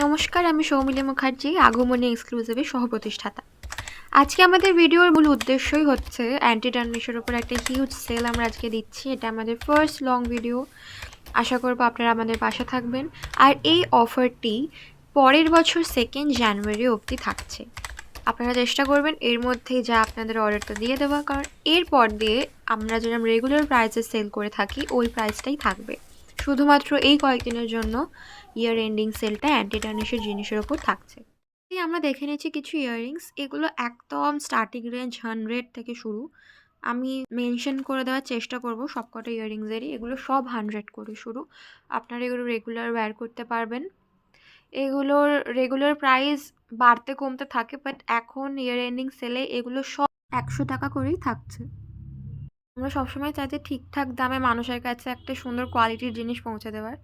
নমস্কার, আমি সৌমিলি মুখার্জি, আগমনী এক্সক্লুসিভের সহ-প্রতিষ্ঠাতা। আজকে আমাদের ভিডিওর মূল উদ্দেশ্যই হচ্ছে অ্যান্টি টার্নিশের উপর একটা হিউজ সেল আমরা আজকে দিচ্ছি। এটা আমাদের ফার্স্ট লং ভিডিও। আশা করবো আপনারা আমাদের পাশে থাকবেন। আর এই অফারটি পরের বছর 2 জানুয়ারি অবধি থাকছে। আপনারা চেষ্টা করবেন এর মধ্যেই যা আপনাদের অর্ডারটা দিয়ে দেওয়া, কারণ এরপর দিয়ে আমরা যেরকম রেগুলার প্রাইসে সেল করে থাকি ওই প্রাইসটাই থাকবে। শুধুমাত্র এই কয়েকদিনের জন্য ইয়ার এন্ডিং সেলটা অ্যান্টি টার্নিশের জিনিসের ওপর থাকছে। আমরা দেখে নিচ্ছি কিছু ইয়াররিংস। এগুলো একদম স্টার্টিং রেঞ্জ 100 থেকে শুরু। আমি মেনশন করে দেওয়ার চেষ্টা করব সবকটা ইয়াররিংসেরই। এগুলো সব 100 করে শুরু। আপনারা এগুলো রেগুলার ওয়্যার করতে পারবেন। এগুলোর রেগুলার প্রাইস বাড়তে কমতে থাকে, বাট এখন ইয়ার এন্ডিং সেলে এগুলো সব 100 টাকা করেই থাকছে। আমরা সবসময় চাই যে ঠিকঠাক দামে মানুষের কাছে একটা সুন্দর কোয়ালিটির জিনিস পৌঁছে দেওয়ার।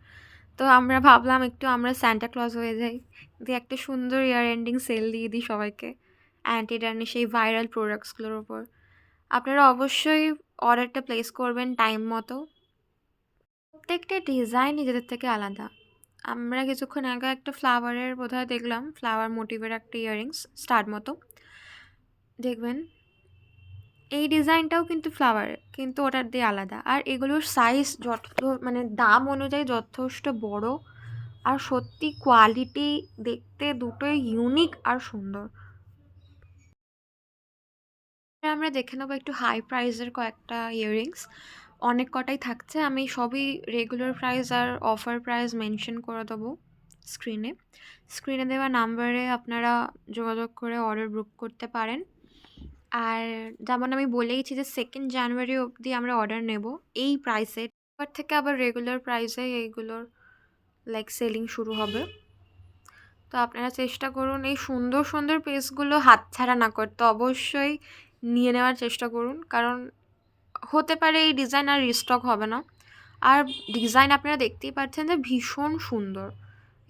তো আমরা ভাবলাম একটু আমরা সান্টা ক্লজ হয়ে যাই, দিয়ে একটা সুন্দর ইয়ার এন্ডিং সেল দিয়ে দিই সবাইকে অ্যান্টি টার্নিশ এই ভাইরাল প্রোডাক্টসগুলোর ওপর। আপনারা অবশ্যই অর্ডারটা প্লেস করবেন টাইম মতো। প্রত্যেকটা ডিজাইন নিজেদের থেকে আলাদা। আমরা কিছুক্ষণ আগে একটা ফ্লাওয়ারের বোধহয় দেখলাম, ফ্লাওয়ার মোটিভের একটা ইয়াররিংস স্টার মতো। দেখবেন এই ডিজাইনটাও কিন্তু ফ্লাওয়ার, কিন্তু ওটার দিয়ে আলাদা। আর এগুলোর সাইজ মানে দাম অনুযায়ী যথেষ্ট বড়, আর সত্যি কোয়ালিটি দেখতে দুটোই ইউনিক আর সুন্দর। আমরা দেখে নেবো একটু হাই প্রাইসের কয়েকটা ইয়াররিংস। অনেক কটাই থাকছে, আমি সবই রেগুলার প্রাইস আর অফার প্রাইস মেনশন করে দেবো স্ক্রিনে দেওয়া নাম্বারে আপনারা যোগাযোগ করে অর্ডার বুক করতে পারেন। আর যেমন আমি বলেইছি যে 2 জানুয়ারি অবধি আমরা অর্ডার নেব এই প্রাইসে। এবার থেকে আবার রেগুলার প্রাইসে এইগুলোর সেলিং শুরু হবে। তো আপনারা চেষ্টা করুন এই সুন্দর সুন্দর পিসগুলো হাতছাড়া না করতে, অবশ্যই নিয়ে নেওয়ার চেষ্টা করুন, কারণ হতে পারে এই ডিজাইন আর রিস্টক হবে না। আর ডিজাইন আপনারা দেখতেই পাচ্ছেন যে ভীষণ সুন্দর।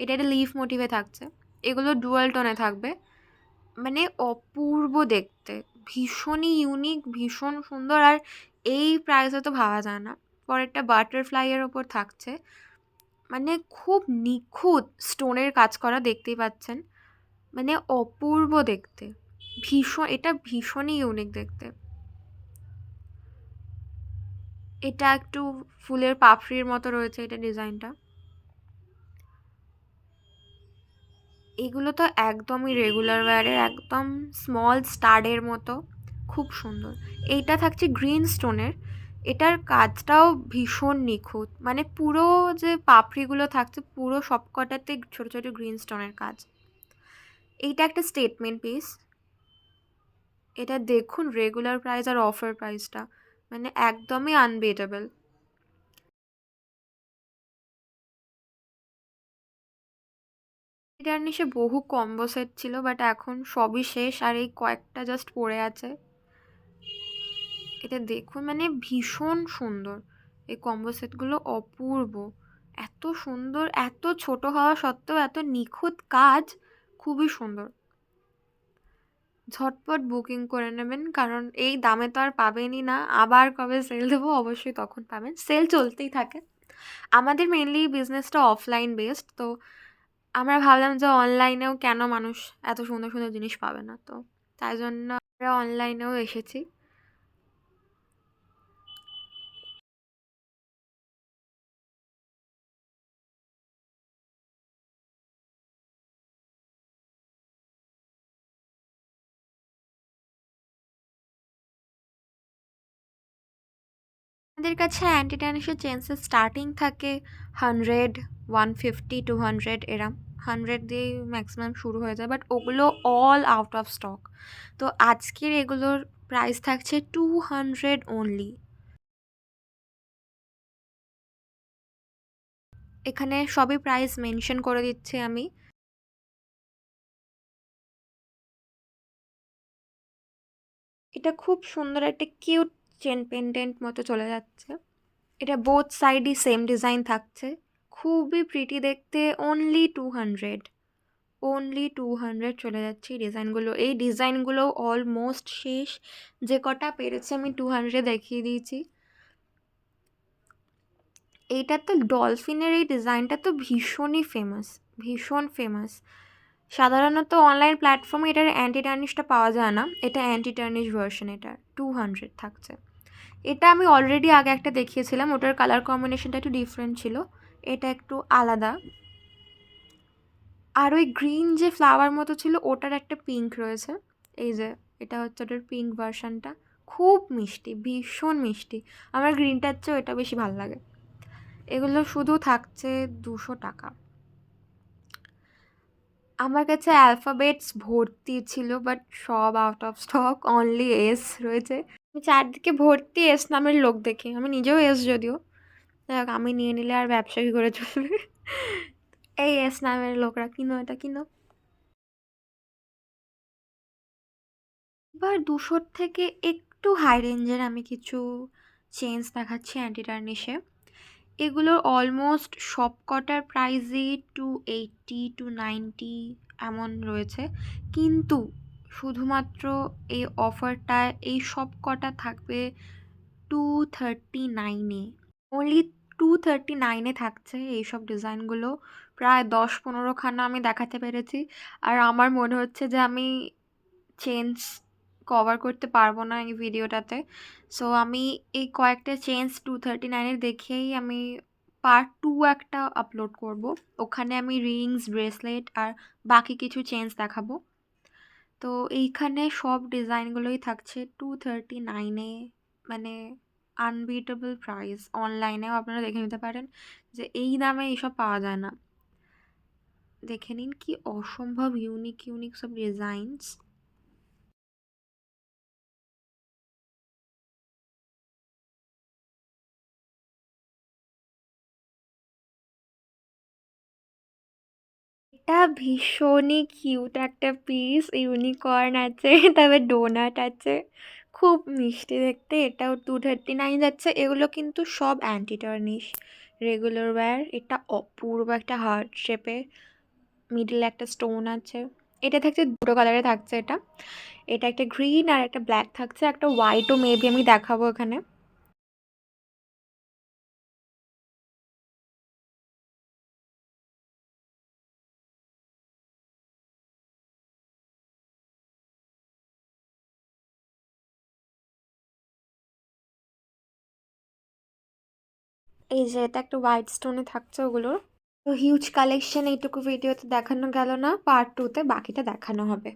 এটা একটা লিফ মোটিভে থাকছে, এগুলো ডুয়াল টোনে থাকবে, মানে অপূর্ব দেখতে, ভীষণই ইউনিক, ভীষণ সুন্দর। আর এই প্রাইসে তো ভাবা যায় না। পরেরটা বাটারফ্লাইয়ের ওপর থাকছে, মানে খুব নিখুঁত স্টোনের কাজ করা, দেখতেই পাচ্ছেন, মানে অপূর্ব দেখতে, এটা ভীষণই ইউনিক দেখতে। এটা একটু ফুলের পাপড়ির মতো রয়েছে এটা ডিজাইনটা। এগুলো তো একদমই রেগুলার ওয়্যারের, একদম স্মল স্টাডের মতো, খুব সুন্দর। এইটা থাকছে গ্রিন স্টোনের, এটার কাজটাও ভীষণ নিখুঁত, মানে পুরো যে পাপড়িগুলো থাকছে পুরো সবকটাতে ছোটো ছোটো গ্রিন স্টোনের কাজ। এইটা একটা স্টেটমেন্ট পিস। এটা দেখুন রেগুলার প্রাইস আর অফার প্রাইসটা, মানে একদমই আনবিটেবল। টার্নিশে বহু কম্বো সেট ছিল, বাট এখন সবই শেষ, আর এই কয়েকটা জাস্ট পড়ে আছে। এটা দেখুন, মানে ভীষণ সুন্দর, এই কম্বো সেটগুলো অপূর্ব, এত সুন্দর, এত ছোট হওয়া সত্ত্বেও এত নিখুঁত কাজ, খুবই সুন্দর। ঝটপট বুকিং করে নেবেন, কারণ এই দামে তো আর পাবেনই না। আবার কবে সেল দেবো অবশ্যই তখন পাবেন, সেল চলতেই থাকে। আমাদের মেনলি বিজনেসটা অফলাইন বেসড, তো আমরা ভাবলাম যে অনলাইনেও কেন মানুষ এত সুন্দর সুন্দর জিনিস পাবে না, তো তাই জন্য আমরা অনলাইনেও এসেছি। আমাদের কাছে অ্যান্টি ট্যানিশের চেন্সের স্টার্টিং থাকে 100, 150, 200 এরম। 100 দিয়েই ম্যাক্সিমাম শুরু হয়ে যায়, বাট ওগুলো অল আউট অফ স্টক। তো আজকের এগুলোর প্রাইস থাকছে 200 অনলি। এখানে সবই প্রাইস মেনশন করে দিচ্ছি আমি। এটা খুব সুন্দর একটা কিউট চেন পেন্ডেন্ট মতো চলে যাচ্ছে। এটা বোথ সাইডই সেম ডিজাইন থাকছে, খুবই প্রিটি দেখতে। অনলি 200 চলে যাচ্ছে এই ডিজাইনগুলো। এই ডিজাইনগুলো অলমোস্ট শেষ, যে কটা পেরেছে আমি 200 দেখিয়ে দিয়েছি। এইটা তো ডলফিনের এই ডিজাইনটা তো ভীষণই ফেমাস, ভীষণ ফেমাস। সাধারণত অনলাইন প্ল্যাটফর্মে এটার অ্যান্টি টার্নিশটা পাওয়া যায় না, এটা অ্যান্টি টার্নিশ ভার্সন, এটা 200 থাকছে। এটা আমি অলরেডি আগে একটা দেখিয়েছিলাম, ওটার কালার কম্বিনেশনটা একটু ডিফারেন্ট ছিল, এটা একটু আলাদা। আর ওই গ্রিন যে ফ্লাওয়ার মতো ছিল ওটার একটা পিঙ্ক রয়েছে, এই যে এটা হচ্ছে ওটার পিঙ্ক ভার্সনটা, খুব মিষ্টি, ভীষণ মিষ্টি। আমার গ্রিনটার চেয়ে ওটা বেশি ভালো লাগে। এগুলো শুধু থাকছে 200 টাকা। আমার কাছে অ্যালফাবেটস ভর্তি ছিল, বাট সব out of stock, only S রয়েছে। আমি চারদিকে ভর্তি এস নামের লোক দেখি, আমি নিজেও এস যদিও, দেখ আমি নিয়ে নিলে আর ব্যবসা কী করে চলবে। এই এস নামের লোকরা কিনো, এটা কিনো। এবার 200 থেকে একটু হাই রেঞ্জের আমি কিছু চেঞ্জ দেখাচ্ছি অ্যান্টি টার্নিশে। এগুলোর অলমোস্ট সব কটার প্রাইসই 280 to 90 এমন রয়েছে, কিন্তু শুধুমাত্র এই অফারটায় এই সব কটা থাকবে 239-এ। অনলি 239-এ থাকছে এইসব ডিজাইনগুলো। প্রায় 10-15খানা আমি দেখাতে পেরেছি, আর আমার মনে হচ্ছে যে আমি চেঞ্জ কভার করতে পারবো না এই ভিডিওটাতে। সো আমি এই কয়েকটা চেঞ্জ 239-এর দেখেই আমি পার্ট 2 একটা আপলোড করব, ওখানে আমি রিংস, ব্রেসলেট আর বাকি কিছু চেঞ্জ দেখাবো। তো এইখানে সব ডিজাইনগুলোই থাকছে 239-এ, মানে আনবিটেবল প্রাইস। অনলাইনেও আপনারা দেখে নিতে পারেন যে এই দামে এইসব পাওয়া যায় না। দেখে নিন কি অসম্ভব ইউনিক ইউনিক সব ডিজাইনস। এটা ভীষণই কিউট একটা পিস, ইউনিকর্ন আছে, তবে ডোনাট আছে, খুব মিষ্টি দেখতে। এটাও 239 যাচ্ছে। এগুলো কিন্তু সব অ্যান্টি টার্নিশ রেগুলার ওয়্যার। এটা অপূর্ব একটা হার্ট শেপে, মিডলে একটা স্টোন আছে। এটা থাকছে দুটো কালারে থাকছে, এটা এটা একটা গ্রিন আর একটা ব্ল্যাক থাকছে, একটা হোয়াইটও মেবি আমি দেখাবো এখানে। এই যে এটা একটা হোয়াইট স্টোনে থাকছে ওগুলোর। তো হিউজ কালেকশন এইটুকু ভিডিওতে দেখানো গেল না, পার্ট 2-তে বাকিটা দেখানো হবে।